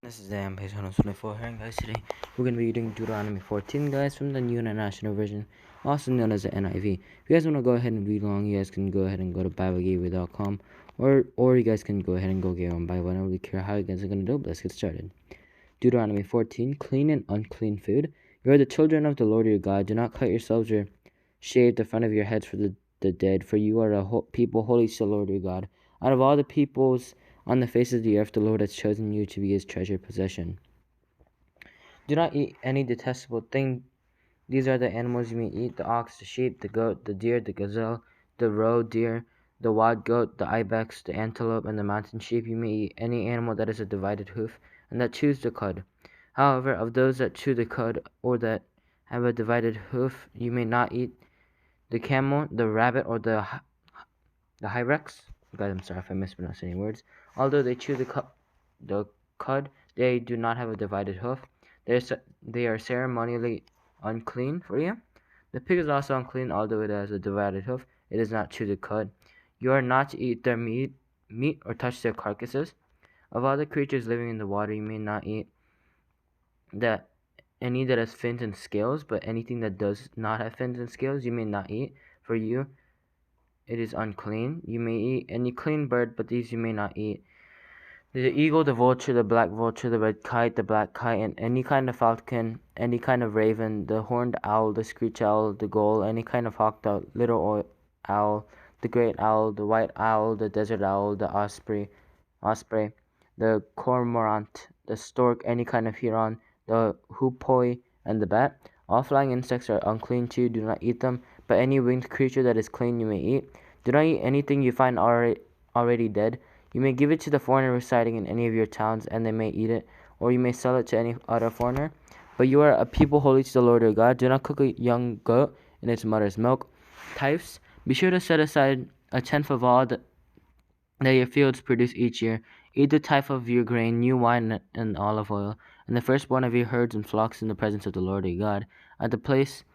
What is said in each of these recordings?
This is Dan, page 124 here, and guys, today we're going to be reading Deuteronomy 14, guys, from the New International Version, also known as the NIV. If you guys want to go ahead and read along, you guys can go ahead and go to BibleGateway.com, or you guys can go ahead and go get your own Bible. I don't really care how you guys are going to do it, but let's get started. Deuteronomy 14, clean and unclean food. You are the children of the Lord your God. Do not cut yourselves or shave the front of your heads for the dead, for you are a people holy to the Lord your God. Out of all the peoples on the face of the earth, the Lord has chosen you to be his treasured possession. Do not eat any detestable thing. These are the animals you may eat: the ox, the sheep, the goat, the deer, the gazelle, the roe deer, the wild goat, the ibex, the antelope, and the mountain sheep. You may eat any animal that is a divided hoof, and that chews the cud. However, of those that chew the cud, or that have a divided hoof, you may not eat the camel, the rabbit, or the hyrax. Guys, I'm sorry if I mispronounced any words. Although they chew the cud, they do not have a divided hoof. They are ceremonially unclean for you. The pig is also unclean, although it has a divided hoof. It does not chew the cud. You are not to eat their meat or touch their carcasses. Of all the creatures living in the water, you may not eat any that has fins and scales, but anything that does not have fins and scales, you may not eat. For you, it is unclean. You may eat any clean bird, but these you may not eat: the eagle, the vulture, the black vulture, the red kite, the black kite, and any kind of falcon, any kind of raven, the horned owl, the screech owl, the gull, any kind of hawk, the little owl, the great owl, the white owl, the desert owl, the osprey, the cormorant, the stork, any kind of heron, the hoopoe, and the bat. All flying insects are unclean to you. Do not eat them, but any winged creature that is clean you may eat. Do not eat anything you find already dead. You may give it to the foreigner residing in any of your towns, and they may eat it, or you may sell it to any other foreigner. But you are a people holy to the Lord your God. Do not cook a young goat in its mother's milk. Tithes: be sure to set aside a tenth of all that your fields produce each year. Eat the tithe of your grain, new wine, and olive oil, and the firstborn of your herds and flocks in the presence of the Lord your God, at the place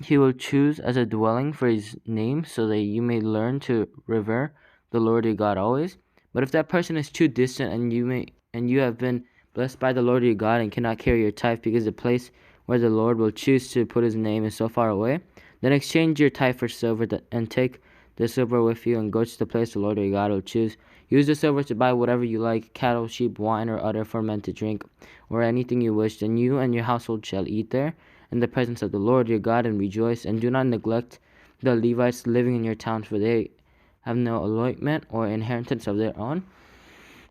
he will choose as a dwelling for his name, so that you may learn to revere the Lord your God always. But if that person is too distant, and you have been blessed by the Lord your God and cannot carry your tithe, because the place where the Lord will choose to put his name is so far away, then exchange your tithe for silver, and take the silver with you, and go to the place the Lord your God will choose. Use the silver to buy whatever you like: cattle, sheep, wine, or other fermented drink, or anything you wish. Then you and your household shall eat there in the presence of the Lord your God, and rejoice. And do not neglect the Levites living in your towns, for they have no allotment or inheritance of their own.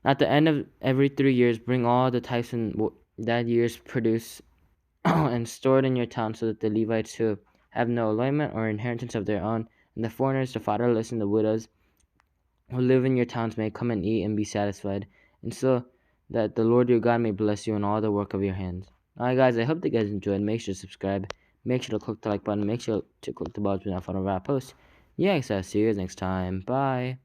At the end of every 3 years, bring all the tithes in that year's produce and store it in your town, so that the Levites who have no allotment or inheritance of their own, and the foreigners, the fatherless, and the widows who live in your towns may come and eat and be satisfied, and so that the Lord your God may bless you in all the work of your hands. Alright guys, I hope that you guys enjoyed. Make sure to subscribe. Make sure to click the like button. Make sure to click the bell to not follow our post. Yeah, guys, I'll see you guys next time. Bye.